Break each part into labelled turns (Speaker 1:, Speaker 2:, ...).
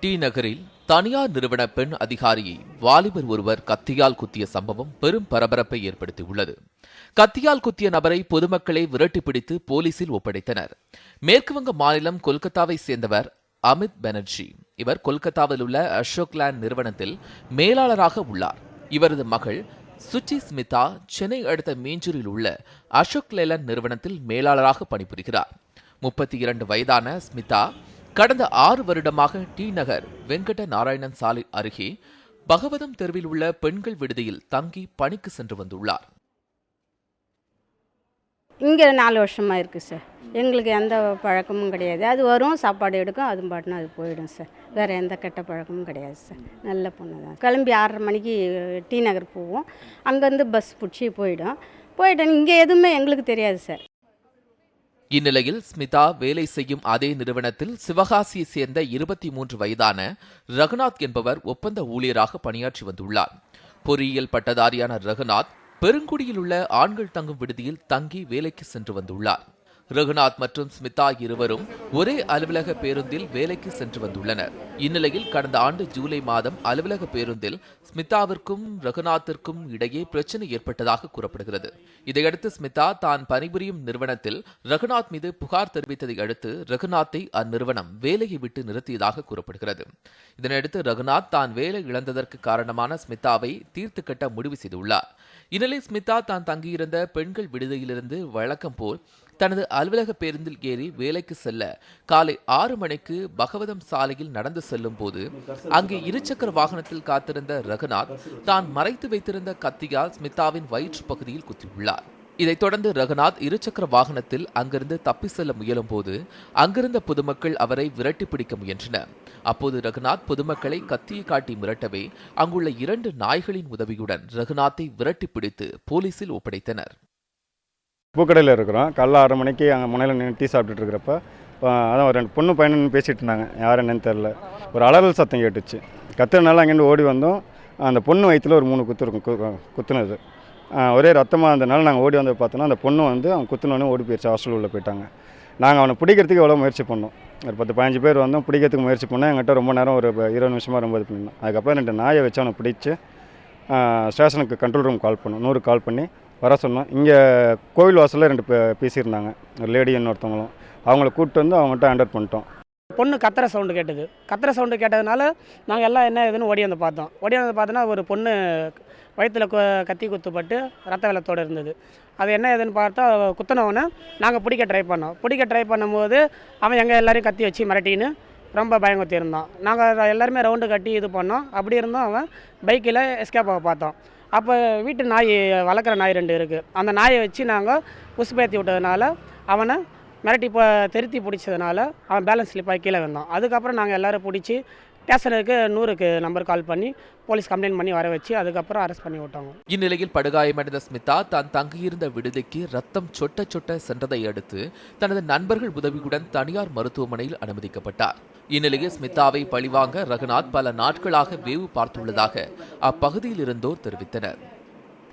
Speaker 1: D நகரில் தனியார் நிறுவன பெண் அதிகாரியை வாலிபர் ஒருவர் கத்தியால் குத்திய சம்பவம் பெரும் பரபரப்பை ஏற்படுத்தியுள்ளது. கத்தியால் குத்திய நபரை பொதுமக்களை விரட்டி பிடித்து போலீசில் ஒப்படைத்தனர். மேற்குவங்க மாநிலம் கொல்கத்தாவை சேர்ந்தவர் அமித் பானர்ஜி. இவர் கொல்கத்தாவில் உள்ள அசோக் லேண்ட் நிறுவனத்தில் மேலாளராக உள்ளார். இவரது மகள் சுச்சி ஸ்மிதா சென்னை அடுத்த மீஞ்சூரில் உள்ள அசோக் லேலண்ட் நிறுவனத்தில் மேலாளராக பணிபுரிகிறார். 32 வயதான ஸ்மிதா கடந்த 6 வருடமாக டி நகர் வெங்கட நாராயணன் சாலை அருகே பகவதம் தெருவில் உள்ள பெண்கள் விடுதியில் தங்கி பணிக்கு சென்று வந்துள்ளார்.
Speaker 2: இங்கே 4 வருஷமாக இருக்குது சார். எங்களுக்கு எந்த பழக்கமும் கிடையாது. அது வரும், சாப்பாடு எடுக்கும், அது பாட்டுன்னு அது போயிடும் சார். வேறு எந்த கெட்ட பழக்கமும் கிடையாது சார். நல்ல பொண்ணு தான். கிளம்பி 6:30 மணிக்கு டி நகர் போவோம். அங்கேருந்து பஸ் பிடிச்சி போயிட்டோம். இங்கே எதுவுமே எங்களுக்கு தெரியாது சார்.
Speaker 1: இந்நிலையில் ஸ்மிதா வேலை செய்யும் அதே நிறுவனத்தில் சிவகாசியை சேர்ந்த 23 வயதான ரகுநாத் என்பவர் ஒப்பந்த ஊழியராக பணியாற்றி வந்துள்ளார். பொறியியல் பட்டதாரியான ரகுநாத் பெருங்குடியில் உள்ள ஆண்கள் தங்கும் விடுதியில் தங்கி வேலைக்கு சென்று வந்துள்ளார். ரகுநாத் மற்றும் ஸ்மிதா இருவரும் ஒரே அலுவலக பேருந்தில் வேலைக்கு சென்று வந்துள்ளனர். இந்நிலையில் கடந்த ஆண்டு ஜூலை மாதம் அலுவலக பேருந்தில் ஸ்மிதாவிற்கும் ரகுநாத்திற்கும் இடையே பிரச்சனை ஏற்பட்டதாக கூறப்படுகிறது. இதையடுத்து ஸ்மிதா தான் பணிபுரியும் நிறுவனத்தில் ரகுநாத் மீது புகார் தெரிவித்ததை அடுத்து ரகுநாத்தை அந்நிறுவனம் வேலையை விட்டு நிறுத்தியதாக கூறப்படுகிறது. இதனையடுத்து ரகுநாத் தான் வேலை இழந்ததற்கு காரணமான ஸ்மிதாவை தீர்த்து கட்ட முடிவு செய்துள்ளார். இந்நிலையில் ஸ்மிதா தான் தங்கியிருந்த பெண்கள் விடுதியிலிருந்து வழக்கம் போல் தனது அலுவலக பேருந்தில் ஏறி வேலைக்கு செல்ல காலை 6 மணிக்கு பகவதம் சாலையில் நடந்து செல்லும் போது அங்கே இருசக்கர வாகனத்தில் காத்திருந்த ரகுநாத் தான் மறைத்து வைத்திருந்த கத்தியால் ஸ்மிதாவின் வயிற்று பகுதியில் குத்தியுள்ளார். இதைத் தொடர்ந்து ரகுநாத் இருசக்கர வாகனத்தில் அங்கிருந்து தப்பி செல்ல முயலும் போது அங்கிருந்த பொதுமக்கள் அவரை விரட்டி பிடிக்க முயன்றனர். அப்போது ரகுநாத் பொதுமக்களை கத்தியை காட்டி மிரட்டவே அங்குள்ள 2 நாய்களின் உதவியுடன் ரகுநாத்தை விரட்டி பிடித்து போலீசில் ஒப்படைத்தனர்.
Speaker 3: பூக்கடையில் இருக்கிறோம். காலைல 6:30 மணிக்கு அங்கே முனையில் நின்று டீ சாப்பிட்டுட்டு இருக்கிறப்ப அதான் ஒரு 2 பொண்ணு பையனு பேசிகிட்டு இருந்தாங்க. யார் என்னன்னு தெரில. ஒரு அலறல் சத்தம் கேட்டுச்சு. கத்துறதுனால அங்கேருந்து ஓடி வந்தோம். அந்த பொண்ணு வயிற்றில் ஒரு 3 குத்து இருக்கும், குத்துனது. ஒரே ரத்தமாக இருந்ததுனால நாங்கள் ஓடி வந்து பார்த்தோன்னா அந்த பொண்ணு வந்து அவன் குத்துனோடனே ஓடி போயிடுச்சு. ஹாஸ்டல் உள்ள போயிட்டாங்க. நாங்கள் அவனை பிடிக்கிறதுக்கு எவ்வளோ முயற்சி பண்ணோம். ஒரு 10-15 பேர் வந்தோம். பிடிக்கிறதுக்கு முயற்சி பண்ணோம். எங்கிட்ட ரொம்ப நேரம் ஒரு 20 நிமிஷமாக ரொம்ப இது பண்ணியிருந்தோம். அதுக்கப்புறம் 2 நாயை வச்சு அவனை பிடிச்சி ஸ்டேஷனுக்கு கண்ட்ரோல் ரூம் கால் பண்ணோம். 100 கால் பண்ணி வர சொன்னோம். இங்கே கோவில் வாசலில் 2 பேசியிருந்தாங்க, ஒரு லேடி இன்னொருத்தவங்களும். அவங்கள கூப்பிட்டு வந்து அவங்கள்ட்ட ஹேண்டர் பண்ணிட்டோம்.
Speaker 4: பொண்ணு கத்துற சவுண்டு கேட்டது. கத்துற சவுண்டு கேட்டதுனால நாங்கள் எல்லாம் என்ன ஏதுன்னு ஓடி வந்து பார்த்தோன்னா ஒரு பொண்ணு வயிற்றில் கத்தி குத்துப்பட்டு ரத்த வெள்ளத்தோடு இருந்தது. அது என்ன ஏதுன்னு பார்த்தா குத்தினவனை நாங்கள் பிடிக்க ட்ரை பண்ணும்போது அவன் எங்கள் எல்லோரையும் கத்தி வச்சு மிரட்டின்னு ரொம்ப பயங்கொத்தி இருந்தான். நாங்கள் எல்லாருமே ரவுண்டு கட்டி இது பண்ணோம். அப்படி இருந்தோம் அவன் பைக்கில் எஸ்கேப் ஆக பார்த்தோம். அப்போ வீட்டு நாய் வளர்க்குற நாய் 2 இருக்குது. அந்த நாயை வச்சு நாங்கள் உசுப்பேற்றி விட்டதுனால அவனை மிரட்டி திருத்தி பிடிச்சதுனால அவன் பேலன்ஸ் ஸ்லிப்பாகி கீழே வந்தான். அதுக்கப்புறம் நாங்கள் எல்லோரும் பிடிச்சி ஸ்டேஷனுக்கு 100க்கு நம்பர் கால் பண்ணி போலீஸ் கம்ப்ளைண்ட் பண்ணி வர வச்சு அதுக்கப்புறம் அரெஸ்ட் பண்ணி விட்டாங்க.
Speaker 1: இந்நிலையில் படுகாயமடைந்த ஸ்மிதா தான் தங்கியிருந்த விடுதிக்கு ரத்தம் சொட்ட சென்றதை அடுத்து தனது நண்பர்கள் உதவியுடன் தனியார் மருத்துவமனையில் அனுமதிக்கப்பட்டார். இந்நிலையில் ஸ்மிதாவை பழிவாங்க ரகுநாத் பல நாட்களாக வேவு பார்த்துள்ளதாக அப்பகுதியில் இருந்தோர் தெரிவித்தனர்.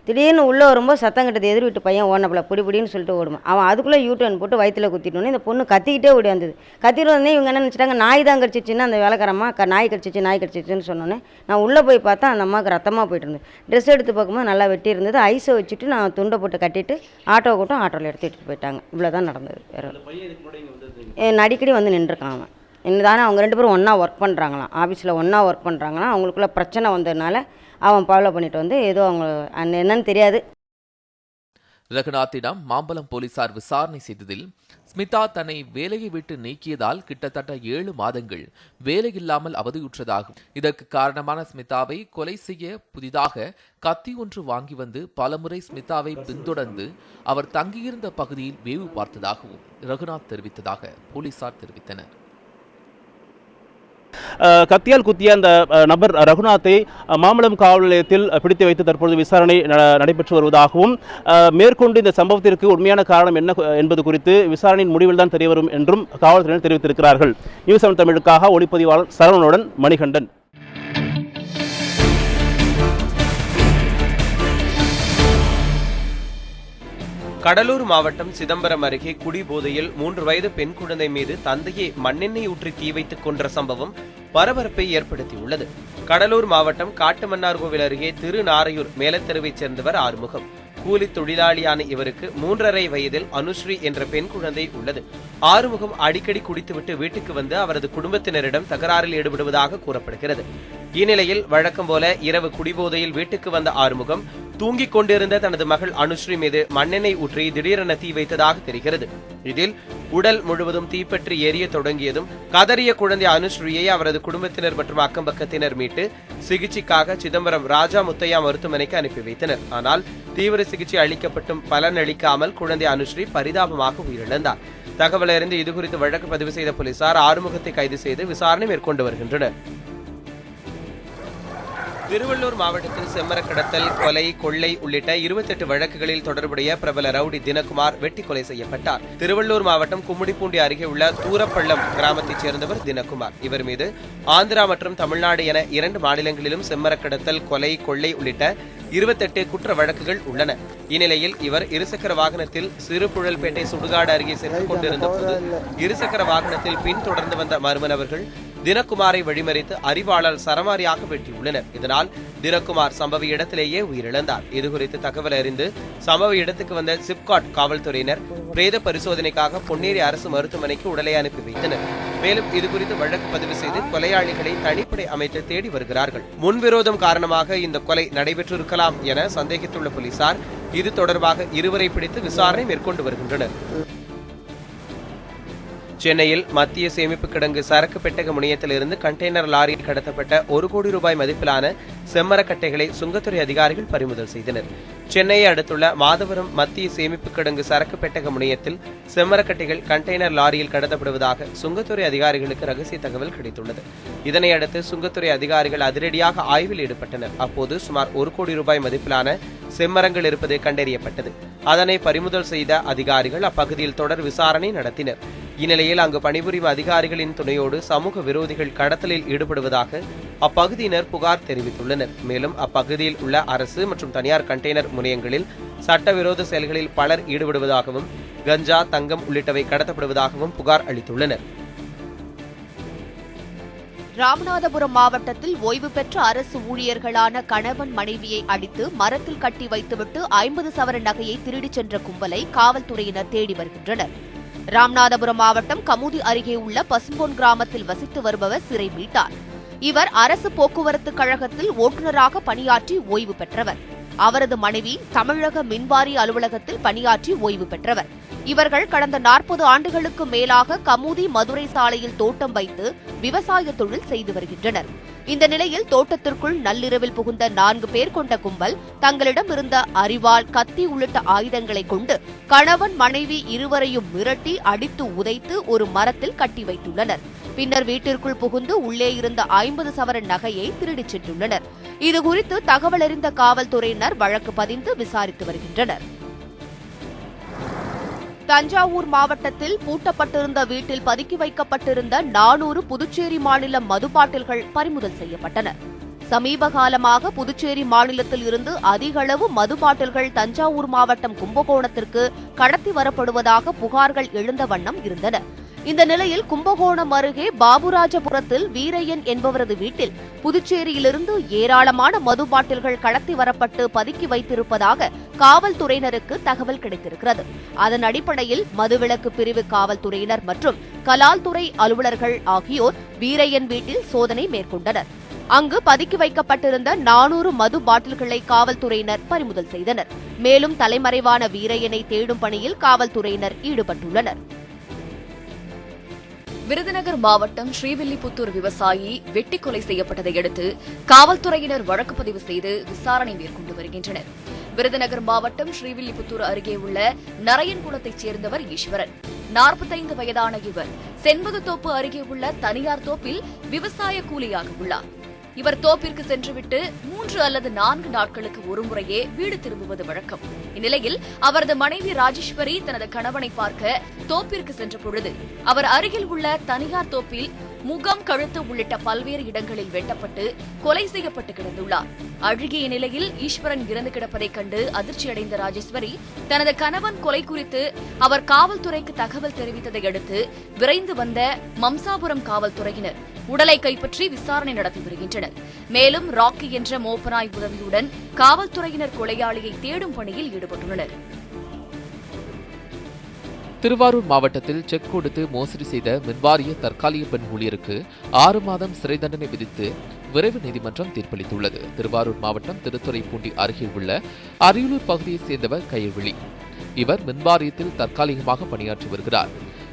Speaker 5: திடீர்னு உள்ளே வரும்போது சத்தம் கட்டது. எதிர் வீட்டு பையன் ஓடனப்பில் பிடின்னு சொல்லிட்டு ஓடுவான். அவன் அதுக்குள்ளே யூட்டர்ன் போட்டு வயிற்றில் குத்திட்டோன்னே இந்த பொண்ணு கத்திக்கிட்டே ஓடி வந்தது. கத்திட்டு வந்தே இவங்க என்ன நினச்சிட்டாங்க, நாய் தான் கடிச்சிச்சின்னு. அந்த வேலைக்காரம்மா நாய் கடிச்சிச்சுன்னு சொன்னோன்னே நான் உள்ளே போய் பார்த்தா அந்த அம்மாவுக்கு ரத்தமாக போயிட்டு இருந்தது. ட்ரெஸ் எடுத்து பார்க்கும்போது நல்லா வெட்டி இருந்தது. ஐஸை வச்சுட்டு நான் துண்டை போட்டு கட்டிட்டு ஆட்டோ கூட்டம் ஆட்டோவில் எடுத்துகிட்டு போயிட்டாங்க. இவ்வளோ தான் நடந்தது. வேறு அடிக்கடி வந்து நின்றுருக்கான் அவன். என்னதானே அவங்க 2 பேரும் ஒன்றா ஒர்க் பண்ணுறாங்களாம். ஆஃபீஸில் ஒன்றா ஒர்க் பண்ணுறாங்களாம். அவங்களுக்குள்ள பிரச்சனை வந்ததுனால அவன் ஃபாலோ பண்ணிட்டு வந்து ஏதோ அவங்க என்னன்னு தெரியாது.
Speaker 1: ரகுநாத்திடம் மாம்பலம் போலீசார் விசாரணை செய்ததில் ஸ்மிதா தன்னை வேலையை விட்டு நீக்கியதால் கிட்டத்தட்ட 7 மாதங்கள் வேலையில்லாமல் அவதியுற்றதாகும். இதற்கு காரணமான ஸ்மிதாவை கொலை செய்ய புதிதாக கத்தி ஒன்று வாங்கி வந்து பலமுறை ஸ்மிதாவை பின்தொடர்ந்து அவர் தங்கியிருந்த பகுதியில் வேவு பார்த்ததாகவும் ரகுநாத் தெரிவித்ததாக போலீசார் தெரிவித்தனர்.
Speaker 6: கத்தியால் குத்திய அந்த நபர் ரகுநாத்தை மாம்பலம் காவல் நிலையத்தில் பிடித்து வைத்து தற்பொழுது விசாரணை நடைபெற்று வருவதாகவும் மேற்கொண்டு இந்த சம்பவத்திற்கு உண்மையான காரணம் என்ன என்பது குறித்து விசாரணையின் முடிவில் தான் தெரியவரும் என்றும் காவல்துறையினர் தெரிவித்திருக்கிறார்கள். நியூஸ் 7 தமிழுக்காக ஒளிப்பதிவாளர் சரவணனுடன் மணிகண்டன்.
Speaker 7: கடலூர் மாவட்டம் சிதம்பரம் அருகே குடிபோதையில் 3 வயது பெண் குழந்தை மீது தந்தையை மண்ணெண்ணெய் ஊற்றி தீ வைத்துக் கொன்ற சம்பவம் பரபரப்பை ஏற்படுத்தியுள்ளது. கடலூர் மாவட்டம் காட்டுமன்னார்கோவில் அருகே திருநாரையூர் மேலத்தெருவைச் சேர்ந்தவர் ஆறுமுகம். கூலி தொழிலாளியான இவருக்கு 3.5 வயதில் அனுஸ்ரீ என்ற பெண் குழந்தை உள்ளது. ஆறுமுகம் அடிக்கடி குடித்துவிட்டு வீட்டுக்கு வந்து அவரது குடும்பத்தினரிடம் தகராறில் ஈடுபடுவதாக கூறப்படுகிறது. இந்நிலையில் வழக்கம் போல இரவு குடிபோதையில் வீட்டுக்கு வந்த ஆறுமுகம் தூங்கிக் கொண்டிருந்த தனது மகள் அனுஸ்ரீ மீது மண்ணெண்ணெய் ஊற்றி திடீரென தீ வைத்ததாக தெரிகிறது. இதில் உடல் முழுவதும் தீப்பற்றி எரிய தொடங்கியதும் கதறிய குழந்தை அனுஸ்ரீயை அவரது குடும்பத்தினர் மற்றும் அக்கம்பக்கத்தினர் மீட்டு சிகிச்சைக்காக சிதம்பரம் ராஜா முத்தையா மருத்துவமனைக்கு அனுப்பி வைத்தனர். ஆனால் தீவிர சிகிச்சை அளிக்கப்பட்டும் பலனளிக்காமல் குழந்தை அனுஸ்ரீ பரிதாபமாக உயிரிழந்தார். தகவல் அறிந்து இதுகுறித்து வழக்கு பதிவு செய்த போலீசார் ஆறுமுகத்தை கைது செய்து விசாரணை மேற்கொண்டு வருகின்றனர். திருவள்ளூர் மாவட்டத்தில் செம்மர கடத்தல், கொலை, கொள்ளை உள்ளிட்ட 28 வழக்குகளில் தொடர்புடைய பிரபல ரவுடி தினகுமார் வெட்டி கொலை செய்யப்பட்டார். திருவள்ளூர் மாவட்டம் கும்மிடிப்பூண்டி அருகே உள்ள தூரப்பள்ளம் கிராமத்தைச் சேர்ந்தவர் தினகுமார். இவர் மீது ஆந்திரா மற்றும் தமிழ்நாடு என 2 மாநிலங்களிலும் செம்மர கடத்தல், கொலை, கொள்ளை உள்ளிட்ட 28 குற்ற வழக்குகள் உள்ளன. இந்நிலையில் இவர் இருசக்கர வாகனத்தில் சிறுபுழல்பேட்டை சுடுகாடு அருகே சென்று கொண்டிருந்த போது இருசக்கர வாகனத்தில் பின்தொடர்ந்து வந்த மர்ம நபர்கள் தினகுமாரை வழிமறித்து அரிவாளால் சரமாரியாக வெட்டியுள்ளனர். இதனால் தினகுமார் சம்பவ இடத்திலேயே உயிரிழந்தார். இதுகுறித்து தகவல் அறிந்து சம்பவ இடத்துக்கு வந்த சிப்காட் காவல்துறையினர் பிரேத பரிசோதனைக்காக பொன்னேரி அரசு மருத்துவமனைக்கு உடலை அனுப்பி வைத்தனர். மேலும் இதுகுறித்து வழக்கு பதிவு செய்து கொலையாளிகளை தனிப்படை அமைத்து தேடி வருகிறார்கள். முன்விரோதம் காரணமாக இந்த கொலை நடைபெற்றிருக்கலாம் என சந்தேகித்துள்ள போலீசார் இது தொடர்பாக இருவரை பிடித்து விசாரணை மேற்கொண்டு வருகின்றனர். சென்னையில் மத்திய சேமிப்பு கிடங்கு சரக்கு பெட்டக முனையத்திலிருந்து கண்டெய்னர் லாரியில் கடத்தப்பட்ட 1 கோடி ரூபாய் மதிப்பிலான செம்மரக்கட்டைகளை சுங்கத்துறை அதிகாரிகள் பறிமுதல் செய்தனர். சென்னையை அடுத்துள்ள மாதவரம் மத்திய சேமிப்பு கிடங்கு சரக்கு பெட்டக முனையத்தில் செம்மரக்கட்டைகள் கண்டெய்னர் லாரியில் கடத்தப்படுவதாக சுங்கத்துறை அதிகாரிகளுக்கு ரகசிய தகவல் கிடைத்துள்ளது. இதனையடுத்து சுங்கத்துறை அதிகாரிகள் அதிரடியாக ஆய்வில் ஈடுபட்டனர். அப்போது சுமார் 1 கோடி ரூபாய் மதிப்பிலான செம்மரங்கள் இருப்பது கண்டறியப்பட்டது. அதனை பறிமுதல் செய்த அதிகாரிகள் அப்பகுதியில் தொடர் விசாரணை நடத்தினர். இந்நிலையில் அங்கு பணிபுரியும் அதிகாரிகளின் துணையோடு சமூக விரோதிகள் கடத்தலில் ஈடுபடுவதாக அப்பகுதியினர் புகார் தெரிவித்துள்ளனர். மேலும் அப்பகுதியில் உள்ள அரசு மற்றும் தனியார் கண்டெய்னர் முனையங்களில் சட்டவிரோத செயல்களில் பலர் ஈடுபடுவதாகவும் கஞ்சா, தங்கம் உள்ளிட்டவை கடத்தப்படுவதாகவும் புகார் அளித்துள்ளனர்.
Speaker 8: ராமநாதபுரம் மாவட்டத்தில் ஓய்வு பெற்ற அரசு ஊழியர்களான கணவன் மனைவியை அடித்து மரத்தில் கட்டி வைத்துவிட்டு 50 சவரன் நகையை திருடிச் சென்ற கும்பலை காவல்துறையினர் தேடி வருகின்றனர். ராமநாதபுரம் மாவட்டம் கமுதி அருகே உள்ள பசும்பொன் கிராமத்தில் வசித்து வருபவர் சிறை மீட்டார். இவர் அரசு போக்குவரத்து கழகத்தில் ஓட்டுநராக பணியாற்றி ஓய்வு பெற்றவர். அவரது மனைவி தமிழக மின்வாரிய அலுவலகத்தில் பணியாற்றி ஓய்வு பெற்றவர். இவர்கள் கடந்த 40 ஆண்டுகளுக்கு மேலாக கமுதி மதுரை சாலையில் தோட்டம் வைத்து விவசாய தொழில் செய்து வருகின்றனர். இந்த நிலையில் தோட்டத்திற்குள் நள்ளிரவில் புகுந்த 4 பேர் கொண்ட கும்பல் தங்களிடம் இருந்த அரிவாள், கத்தி உள்ளிட்ட ஆயுதங்களை கொண்டு கணவன் மனைவி இருவரையும் மிரட்டி அடித்து உதைத்து ஒரு மரத்தில் கட்டி வைத்துள்ளனர். பின்னர் வீட்டிற்குள் புகுந்து உள்ளே இருந்த 50 சவரன் நகையை திருடிச் சென்றுள்ளனர். இதுகுறித்து தகவல் அறிந்த காவல்துறையினர் வழக்கு பதிந்து விசாரித்து வருகின்றனர். தஞ்சாவூர் மாவட்டத்தில் பூட்டப்பட்டிருந்த வீட்டில் பதுக்கி வைக்கப்பட்டிருந்த 400 புதுச்சேரி மாநில மது பாட்டில்கள் பறிமுதல் செய்யப்பட்டன. சமீப காலமாக புதுச்சேரி மாநிலத்தில் இருந்து அதிக அளவு மது பாட்டில்கள் தஞ்சாவூர் மாவட்டம் கும்பகோணத்திற்கு கடத்தி வரப்படுவதாக புகார்கள் எழுந்த வண்ணம் இருந்தன. இந்த நிலையில் கும்பகோணம் அருகே பாபுராஜபுரத்தில் வீரையன் என்பவரது வீட்டில் புதுச்சேரியிலிருந்து ஏராளமான மது பாட்டில்கள் கடத்தி வரப்பட்டு பதுக்கி வைத்திருப்பதாக காவல்துறையினருக்கு தகவல் கிடைத்திருக்கிறது. அதன் அடிப்படையில் மதுவிலக்கு பிரிவு காவல்துறையினர் மற்றும் கலால்துறை அலுவலர்கள் ஆகியோர் வீரையன் வீட்டில் சோதனை மேற்கொண்டனர். அங்கு பதுக்கி வைக்கப்பட்டிருந்த 400 மது பாட்டில்களை காவல்துறையினர் பறிமுதல் செய்தனர். மேலும் தலைமறைவான வீரையனை தேடும் பணியில் காவல்துறையினர் ஈடுபட்டுள்ளனர்.
Speaker 9: விருதுநகர் மாவட்டம் ஸ்ரீவில்லிபுத்தூர் விவசாயி வெட்டி கொலை செய்யப்பட்டதை அடுத்து காவல்துறையினர் வழக்கு பதிவு செய்து விசாரணை மேற்கொண்டு வருகின்றனர். விருதுநகர் மாவட்டம் ஸ்ரீவில்லிபுத்தூர் அருகே உள்ள நரையன்குளத்தைச் சேர்ந்தவர் ஈஸ்வரன். 45 வயதான இவர் செண்பகத்தோப்பு அருகே உள்ள தனியார் தோப்பில் விவசாய கூலியாக உள்ளார். இவர் தோப்பிற்கு சென்றுவிட்டு 3 அல்லது 4 நாட்களுக்கு ஒருமுறையே வீடு திரும்புவது வழக்கம். இந்நிலையில் அவரது மனைவி ராஜேஸ்வரி தனது கணவனை பார்க்க தோப்பிற்கு சென்ற பொழுது அவர் அருகில் உள்ள தனியார் தோப்பில் முகம், கழுத்து உள்ளிட்ட பல்வேறு இடங்களில் வெட்டப்பட்டு கொலை செய்யப்பட்டு கிடந்துள்ளார். அழுகிய நிலையில் ஈஸ்வரன் இறந்து கிடப்பதைக் கண்டு அதிர்ச்சியடைந்த ராஜேஸ்வரி தனது கணவன் கொலை குறித்து அவர் காவல்துறைக்கு தகவல் தெரிவித்ததை அடுத்து விரைந்து வந்த மம்சாபுரம் காவல்துறையினர் உடலை கைப்பற்றி விசாரணை நடத்தி வருகின்றனர். மேலும் ராக்கி என்ற மோப்பனாய் உதவியுடன் காவல்துறையினர் கொலையாளியை தேடும் பணியில் ஈடுபட்டுள்ளனர்.
Speaker 1: திருவாரூர் மாவட்டத்தில் செக் கொடுத்து மோசடி செய்த மின்வாரிய தற்காலிக பெண் ஊழியருக்கு 6 மாதம் சிறை தண்டனை விதித்து விரைவு நீதிமன்றம் தீர்ப்பளித்துள்ளது. திருவாரூர் மாவட்டம் திருத்துறைப்பூண்டி அருகே உள்ள அரியலூர் பகுதியைச் சேர்ந்தவர் கயல்விழி. இவர் மின்வாரியத்தில் தற்காலிகமாக பணியாற்றி வருகிறார்.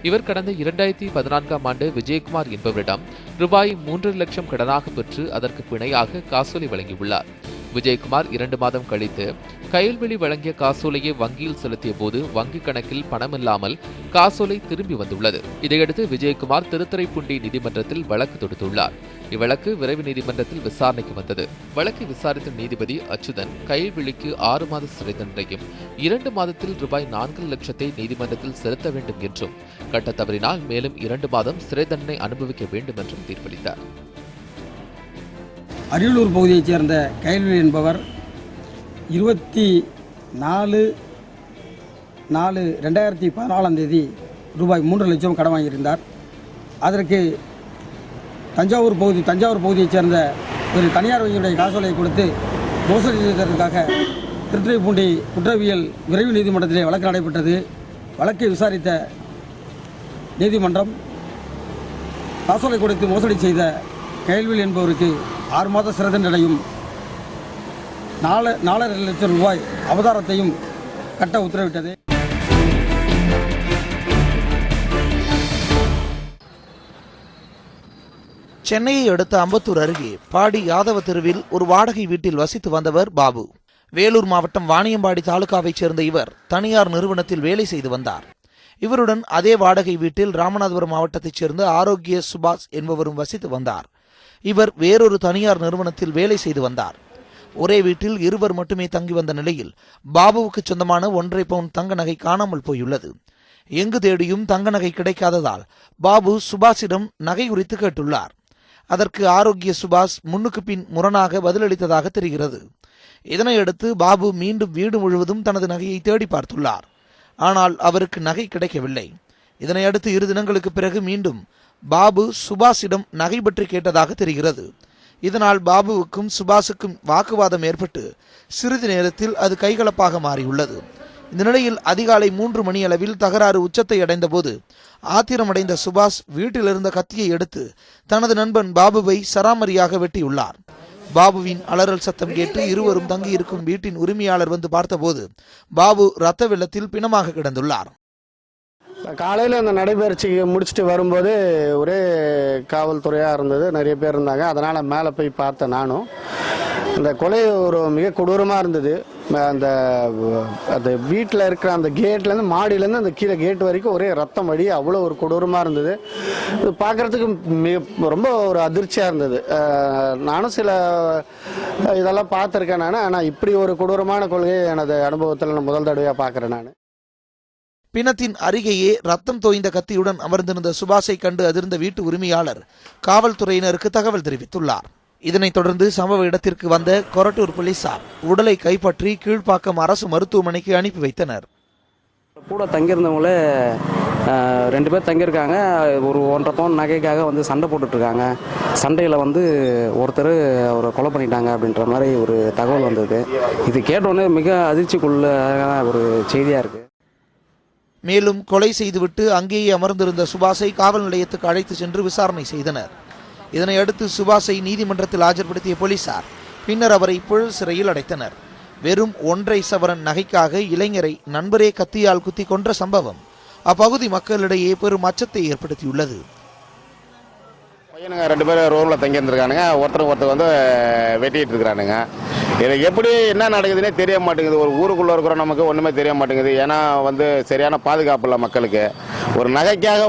Speaker 1: இவர் கடந்த 2014ஆம் ஆண்டு விஜயகுமார் என்பவரிடம் ரூபாய் 3 லட்சம் கடனாக பெற்று அதற்கு பிணையாக காசோலை வழங்கியுள்ளார். விஜயகுமார் 2 மாதம் கழித்து கயல்வெளி வழங்கிய காசோலையை வங்கியில் செலுத்திய போது வங்கிக் கணக்கில் பணமில்லாமல் காசோலை திரும்பி வந்துள்ளது. இதையடுத்து விஜயகுமார் திருத்துறைப்பூண்டி நீதிமன்றத்தில் வழக்கு தொடுத்துள்ளார். இவ்வழக்கு விரைவு நீதிமன்றத்தில் விசாரணைக்கு வந்தது. வழக்கை விசாரித்த நீதிபதி அச்சுதன் கயல்வெளிக்கு 6 மாத சிறை தண்டனையும் 2 மாதத்தில் ரூபாய் 4 லட்சத்தை நீதிமன்றத்தில் செலுத்த வேண்டும் என்றும், கட்ட தவறினால் மேலும் 2 மாதம் சிறை தண்டனை அனுபவிக்க வேண்டும் என்றும் தீர்ப்பளித்தார்.
Speaker 10: அரியலூர் பகுதியைச் சேர்ந்த கயல்விழி என்பவர் 24/4/2014 ரூபாய் 3 லட்சம் கடன் வாங்கியிருந்தார். அதற்கு தஞ்சாவூர் பகுதியைச் சேர்ந்த ஒரு தனியார் வங்கியுடைய காசோலையை கொடுத்து மோசடி செய்ததற்காக திருத்துறைப்பூண்டி குற்றவியல் விரைவு நீதிமன்றத்திலே வழக்கு நடைபெற்றது. வழக்கை விசாரித்த நீதிமன்றம் காசோலை கொடுத்து மோசடி செய்த கயல்விழி என்பவருக்கு 6 மாத சிறை தண்டனையும் 4.5 லட்சம் ரூபாய் அபதாரத்தையும் கட்ட உத்தரவிட்டது.
Speaker 11: சென்னையை அடுத்த அம்பத்தூர் அருகே பாடி யாதவ தெருவில் ஒரு வாடகை வீட்டில் வசித்து வந்தவர் பாபு. வேலூர் மாவட்டம் வாணியம்பாடி தாலுகாவைச் சேர்ந்த இவர் தனியார் நிறுவனத்தில் வேலை செய்து வந்தார். இவருடன் அதே வாடகை வீட்டில் ராமநாதபுரம் மாவட்டத்தைச் சேர்ந்த ஆரோக்கிய சுபாஷ் என்பவரும் வசித்து வந்தார். இவர் வேறொரு தனியார் நிறுவனத்தில் வேலை செய்து வந்தார். ஒரே வீட்டில் இருவர் மட்டுமே தங்கி வந்த நிலையில் பாபுவுக்கு சொந்தமான 1.5 பவுன் தங்க நகை காணாமல் போயுள்ளது. எங்கு தேடியும் தங்க நகை கிடைக்காததால் பாபு சுபாஷிடம் நகை குறித்து கேட்டுள்ளார். அதற்கு ஆரோக்கிய சுபாஷ் முன்னுக்கு பின் முரணாக பதிலளித்ததாக தெரிகிறது. இதனையடுத்து பாபு மீண்டும் வீடு முழுவதும் தனது நகையை தேடி பார்த்துள்ளார். ஆனால் அவருக்கு நகை கிடைக்கவில்லை. இதனையடுத்து 2 தினங்களுக்கு பிறகு மீண்டும் பாபு சுபாஷிடம் நகை பற்றி கேட்டதாக தெரிகிறது. இதனால் பாபுவுக்கும் சுபாஷுக்கும் வாக்குவாதம் ஏற்பட்டு சிறிது நேரத்தில் அது கைகலப்பாக மாறியுள்ளது. இந்த நிலையில் அதிகாலை 3 மணி அளவில் தகராறு உச்சத்தை அடைந்த போது ஆத்திரமடைந்த சுபாஷ் வீட்டிலிருந்த கத்தியை எடுத்து தனது நண்பன் பாபுவை சராமரியாக வெட்டியுள்ளார். பாபுவின் அலறல் சத்தம் கேட்டு இருவரும் தங்கியிருக்கும் வீட்டின் உரிமையாளர் வந்து பார்த்தபோது பாபு இரத்த வெள்ளத்தில் பிணமாக கிடந்துள்ளார்.
Speaker 12: காலையில் அந்த நடைபயிற்சிக்கு முடிச்சுட்டு வரும்போது ஒரே காவல்துறையாக இருந்தது, நிறைய பேர் இருந்தாங்க. அதனால் மேலே போய் பார்த்தேன். நானும் இந்த கொலை ஒரு மிக கொடூரமாக இருந்தது. அந்த வீட்டில் இருக்கிற அந்த கேட்லேருந்து மாடியிலேருந்து அந்த கீழே கேட் வரைக்கும் ஒரே ரத்தம் வழி, அவ்வளோ ஒரு கொடூரமாக இருந்தது. இது பார்க்குறதுக்கு ரொம்ப ஒரு அதிர்ச்சியாக இருந்தது. நானும் சில இதெல்லாம் பார்த்துருக்கேன் நான். ஆனால் இப்படி ஒரு கொடூரமான கொள்கையை எனது அனுபவத்தில் நான் முதல் தடவையாக பார்க்குறேன். நான்
Speaker 11: பிணத்தின் அருகேயே ரத்தம் தோய்ந்த கத்தியுடன் அமர்ந்திருந்த சுபாஷை கண்டு அதிர்ந்த வீட்டு உரிமையாளர் காவல்துறையினருக்கு தகவல் தெரிவித்துள்ளார். இதனைத் தொடர்ந்து சம்பவ இடத்திற்கு வந்த கொரட்டூர் போலீசார் உடலை கைப்பற்றி கீழ்ப்பாக்கம் அரசு மருத்துவமனைக்கு அனுப்பி வைத்தனர்.
Speaker 13: கூட தங்கியிருந்தவங்களே 2 பேர் தங்கியிருக்காங்க. ஒரு 1.5 பவுன் நகைக்காக வந்து சண்டை போட்டுட்ருக்காங்க. சண்டையில் வந்து ஒருத்தர் அவரை கொலை பண்ணிட்டாங்க அப்படின்ற மாதிரி ஒரு தகவல் வந்தது. இது கேட்டோன்னே மிக அதிர்ச்சிக்குள்ள ஒரு செய்தியாக இருக்குது.
Speaker 11: மேலும் கொலை செய்துவிட்டு அங்கேயே அமர்ந்திருந்த சுபாஷை காவல் நிலையத்துக்கு அழைத்து சென்று விசாரணை செய்தனர். இதனையடுத்து சுபாஷை நீதிமன்றத்தில் ஆஜர்படுத்திய போலீசார் பின்னர் அவரை புழல் சிறையில் அடைத்தனர். வெறும் 1.5 சவரன் நகைக்காக இளைஞரை நண்பரே கத்தியால் குத்தி கொன்ற சம்பவம் அப்பகுதி மக்களிடையே பெரும் அச்சத்தை ஏற்படுத்தியுள்ளது.
Speaker 12: பையனுங்க 2 பேர் ரோமில் தங்கி இருந்திருக்கானுங்க. ஒருத்தர் வந்து வெட்டிட்டு இருக்கிறானுங்க. எனக்கு எப்படி என்ன நடக்குதுன்னே தெரிய மாட்டேங்குது. ஒரு ஊருக்குள்ளே இருக்கிற நமக்கு ஒன்றுமே தெரிய மாட்டேங்குது. ஏன்னா வந்து சரியான பாதுகாப்பு இல்லை மக்களுக்கு. ஒரு நகைக்காக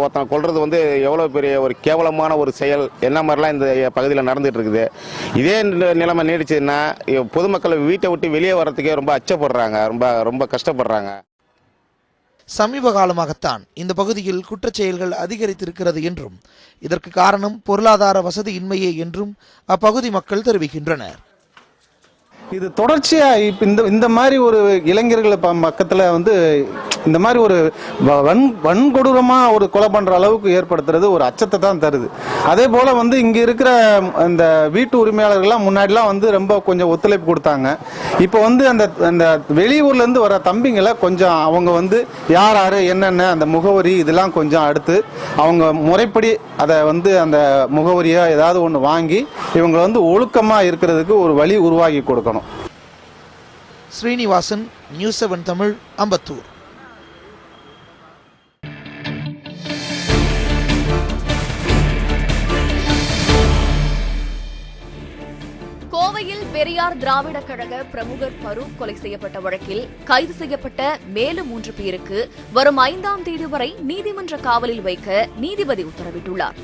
Speaker 12: ஒருத்தன் கொல்றது வந்து எவ்வளோ பெரிய ஒரு கேவலமான ஒரு செயல். என்ன மாதிரிலாம் இந்த பகுதியில் நடந்துகிட்டு இருக்குது. இதே நிலைமை நீடிச்சதுன்னா பொதுமக்கள் வீட்டை விட்டு வெளியே வர்றதுக்கே ரொம்ப அச்சப்படுறாங்க, ரொம்ப கஷ்டப்படுறாங்க.
Speaker 11: சமீப காலமாகத்தான் இந்த பகுதியில் குற்றச் செயல்கள் அதிகரித்திருக்கிறது என்றும் இதற்கு காரணம் பொருளாதார வசதியின்மையே என்றும் அப்பகுதி மக்கள் தெரிவிக்கின்றனர்.
Speaker 14: இது தொடர்ச்சியாக இப்போ இந்த மாதிரி ஒரு இளைஞர்கள் பக்கத்தில் வந்து இந்த மாதிரி ஒரு வன்கொடூரமாக ஒரு கொலை பண்ணுற அளவுக்கு ஏற்படுத்துறது ஒரு அச்சத்தை தான் தருது. அதே போல் வந்து இங்கே இருக்கிற இந்த வீட்டு உரிமையாளர்கள்லாம் முன்னாடிலாம் வந்து ரொம்ப கொஞ்சம் ஒத்துழைப்பு கொடுத்தாங்க. இப்போ வந்து அந்த வெளியூர்லேருந்து வர தம்பிங்களை கொஞ்சம் அவங்க வந்து யார் என்னென்ன அந்த முகவரி இதெல்லாம் கொஞ்சம் அடுத்து அவங்க முறைப்படி அதை வந்து அந்த முகவரியை ஏதாவது ஒன்று வாங்கி இவங்க வந்து ஒழுக்கமாக இருக்கிறதுக்கு ஒரு வழி உருவாக்கி கொடுக்கணும்.
Speaker 11: ஸ்ரீனிவாசன், நியூஸ் 7 தமிழ், அம்பத்தூர்.
Speaker 9: கோவையில் பெரியார் திராவிட கழக பிரமுகர் ஃபரூக் கொலை செய்யப்பட்ட வழக்கில் கைது செய்யப்பட்ட மேலும் 3 பேருக்கு வரும் 5ஆம் தேதி வரை நீதிமன்ற காவலில் வைக்க நீதிபதி உத்தரவிட்டுள்ளார்.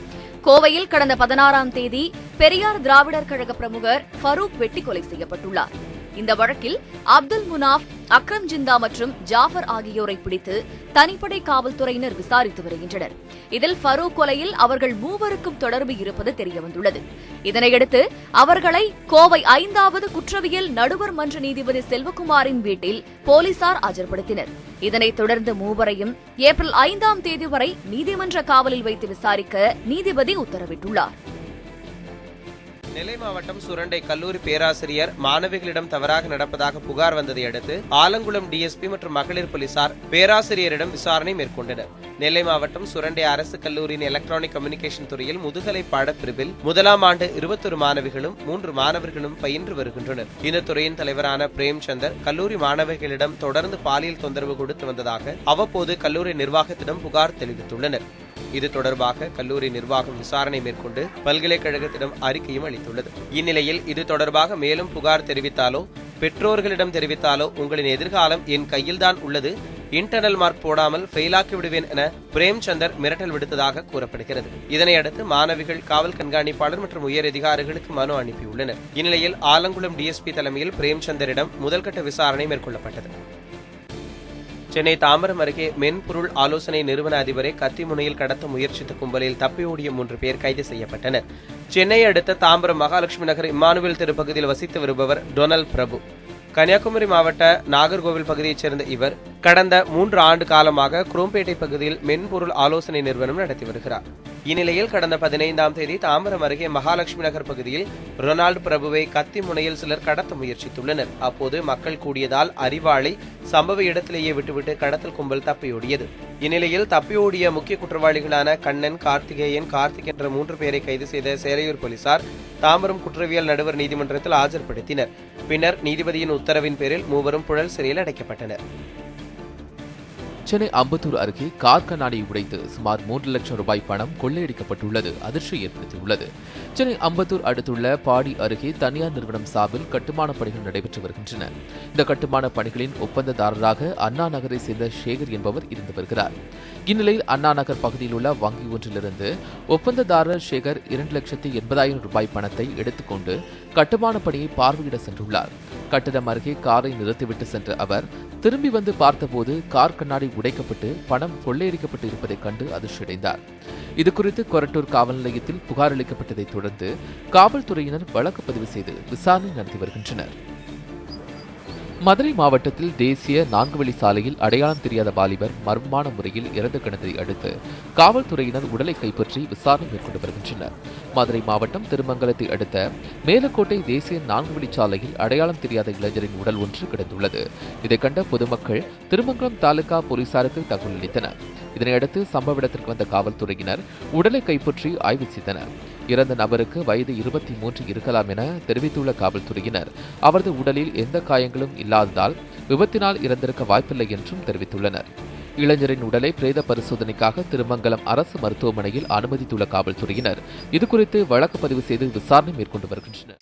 Speaker 9: கோவையில் கடந்த 16ஆம் தேதி பெரியார் திராவிடர் கழக பிரமுகர் ஃபரூக் வெட்டி கொலை செய்யப்பட்டுள்ளார். இந்த வழக்கில் அப்துல் முனாஃப், அக்ரம் ஜிந்தா மற்றும் ஜாஃபர் ஆகியோரை பிடித்து தனிப்படை காவல்துறையினர் விசாரித்து வருகின்றனர். இதில் ஃபரூக் கொலையில் அவர்கள் 3வருக்கும் தொடர்பு இருப்பது தெரியவந்துள்ளது. இதனையடுத்து அவர்களை கோவை 5வது குற்றவியல் நடுவர் மன்ற நீதிபதி செல்வகுமாரின் வீட்டில் போலீசார் ஆஜர்படுத்தினர். இதனைத் தொடர்ந்து 3வரையும் ஏப்ரல் 5ஆம் தேதி வரை நீதிமன்ற காவலில் வைத்து விசாரிக்க நீதிபதி உத்தரவிட்டுள்ளார்.
Speaker 7: நெல்லை மாவட்டம் சுரண்டை கல்லூரி பேராசிரியர் மாணவிகளிடம் தவறாக நடப்பதாக புகார் வந்ததை அடுத்து ஆலங்குளம் டிஎஸ்பி மற்றும் மகளிர் போலீசார் பேராசிரியரிடம் விசாரணை மேற்கொண்டனர். நெல்லை மாவட்டம் சுரண்டை அரசு கல்லூரியின் எலக்ட்ரானிக் கம்யூனிகேஷன் துறையில் முதுகலை பாடப்பிரிவில் 1ஆம் ஆண்டு 21 மாணவிகளும் 3 மாணவர்களும் பயின்று வருகின்றனர். இந்த துறையின் தலைவரான பிரேம்சந்தர் கல்லூரி மாணவிகளிடம் தொடர்ந்து பாலியல் தொந்தரவு கொடுத்து வந்ததாக அவ்வப்போது கல்லூரி நிர்வாகத்திடம் புகார் தெரிவித்துள்ளனர். இது தொடர்பாக கல்லூரி நிர்வாகம் விசாரணை மேற்கொண்டு பல்கலைக்கழகத்திடம் அறிக்கையும் அளித்துள்ளது. இந்நிலையில் இது தொடர்பாக மேலும் புகார் தெரிவித்தாலோ பெற்றோர்களிடம் தெரிவித்தாலோ உங்களின் எதிர்காலம் என் கையில்தான் உள்ளது, இன்டர்னல் மார்க் போடாமல் ஃபெயிலாக்கி விடுவேன் என பிரேம்சந்தர் மிரட்டல் விடுத்ததாக கூறப்படுகிறது. இதனையடுத்து மாணவிகள் காவல் கண்காணிப்பாளர் மற்றும் உயர் அதிகாரிகளுக்கு மனு அனுப்பியுள்ளனர். இந்நிலையில் ஆலங்குளம் டிஎஸ்பி தலைமையில் பிரேம்சந்தரிடம் முதல்கட்ட விசாரணை மேற்கொள்ளப்பட்டது. சென்னை தாம்பரம் அருகே மென்பொருள் ஆலோசனை நிறுவன அதிபரை கத்திமுனையில் கடத்த முயற்சித்த கும்பலில் தப்பியோடிய 3 பேர் கைது செய்யப்பட்டனர். சென்னை அடுத்த தாம்பரம் மகாலட்சுமி நகர் இம்மானுவேல் தெரு பகுதியில் வசித்து வருபவர் டொனால்ட் பிரபு. கன்னியாகுமரி மாவட்ட நாகர்கோவில் பகுதியைச் சேர்ந்த இவர் கடந்த 3 ஆண்டு காலமாக குரோம்பேட்டை பகுதியில் மென்பொருள் ஆலோசனை நிறுவனம் நடத்தி வருகிறார். இந்நிலையில் கடந்த 15ஆம் தேதி தாம்பரம் அருகே மகாலட்சுமி நகர் பகுதியில் ரொனால்டு பிரபுவை கத்தி முனையில் சிலர் கடத்த முயற்சித்துள்ளனர். அப்போது மக்கள் கூடியதால் அறிவாளை சம்பவ இடத்திலேயே விட்டுவிட்டு கடத்தல் கும்பல் தப்பியோடியது. இந்நிலையில் தப்பியோடிய முக்கிய குற்றவாளிகளான கண்ணன், கார்த்திகேயன், கார்த்திக் என்ற 3 பேரை கைது செய்த சேலையூர் போலீசார் தாம்பரம் குற்றவியல் நடுவர் நீதிமன்றத்தில் ஆஜர்படுத்தினர். பின்னர் நீதிபதியின் உத்தரவின் பேரில் 3வரும் புழல் சிறையில் அடைக்கப்பட்டனர்.
Speaker 1: சென்னை அம்பத்தூர் அருகே கார் கண்ணாடியை உடைத்து சுமார் 3 லட்சம் ரூபாய் பணம் கொள்ளையடிக்கப்பட்டுள்ளது அதிர்ச்சி ஏற்படுத்தியுள்ளது. சென்னை அம்பத்தூர் அடுத்துள்ள பாடி அருகே தனியார் நிறுவனம் சார்பில் கட்டுமான பணிகள் நடைபெற்று வருகின்றன. இந்த கட்டுமான பணிகளின் ஒப்பந்ததாரராக அண்ணா நகரை சேர்ந்த சேகர் என்பவர் இருந்து வருகிறார். இந்நிலையில் அண்ணா நகர் பகுதியில் உள்ள வங்கி ஒன்றிலிருந்து ஒப்பந்ததாரர் சேகர் 2,80,000 ரூபாய் பணத்தை எடுத்துக்கொண்டு கட்டுமான பணியை பார்வையிட சென்றுள்ளார். கட்டிடம் அருகே காரை நிறுத்திவிட்டு சென்ற அவர் திரும்பி வந்து பார்த்தபோது கார் கண்ணாடி உடைக்கப்பட்டு பணம் கொள்ளையடிக்கப்பட்டு இருப்பதைக் கண்டு அதிர்ச்சியடைந்தார். இதுகுறித்து கொரட்டூர் காவல் நிலையத்தில் புகார் அளிக்கப்பட்டதைத் தொடர்ந்து காவல்துறையினர் வழக்கு பதிவு செய்து விசாரணை நடத்தி வருகின்றனர். மதுரை மாவட்டத்தில் தேசிய 4 வழி சாலையில் அடையாளம் தெரியாத வாலிபர் மர்மமான முறையில் இறந்து கிடந்ததை அடுத்து காவல்துறையினர் உடலை கைப்பற்றி விசாரணை மேற்கொண்டு வருகின்றனர். மதுரை மாவட்டம் திருமங்கலத்தை அடுத்த மேலக்கோட்டை தேசிய 4 வழி சாலையில் அடையாளம் தெரியாத இளைஞரின் உடல் ஒன்று கிடந்துள்ளது. இதை கண்ட பொதுமக்கள் திருமங்கலம் தாலுகா போலீசாருக்கு தகவல் அளித்தனர். இதனையடுத்து சம்பவ இடத்திற்கு வந்த காவல்துறையினர் உடலை கைப்பற்றி ஆய்வு செய்தனர். இறந்த நபருக்கு வயது 23 இருக்கலாம் என தெரிவித்துள்ள காவல்துறையினர் அவரது உடலில் எந்த காயங்களும் இல்லாததால் விபத்தினால் இறந்திருக்க வாய்ப்பில்லை என்றும் தெரிவித்துள்ளனர். இளைஞரின் உடலை பிரேத பரிசோதனைக்காக திருமங்கலம் அரசு மருத்துவமனையில் அனுமதித்துள்ள காவல்துறையினர் இதுகுறித்து வழக்கு பதிவு செய்து விசாரணை மேற்கொண்டு வருகின்றனர்.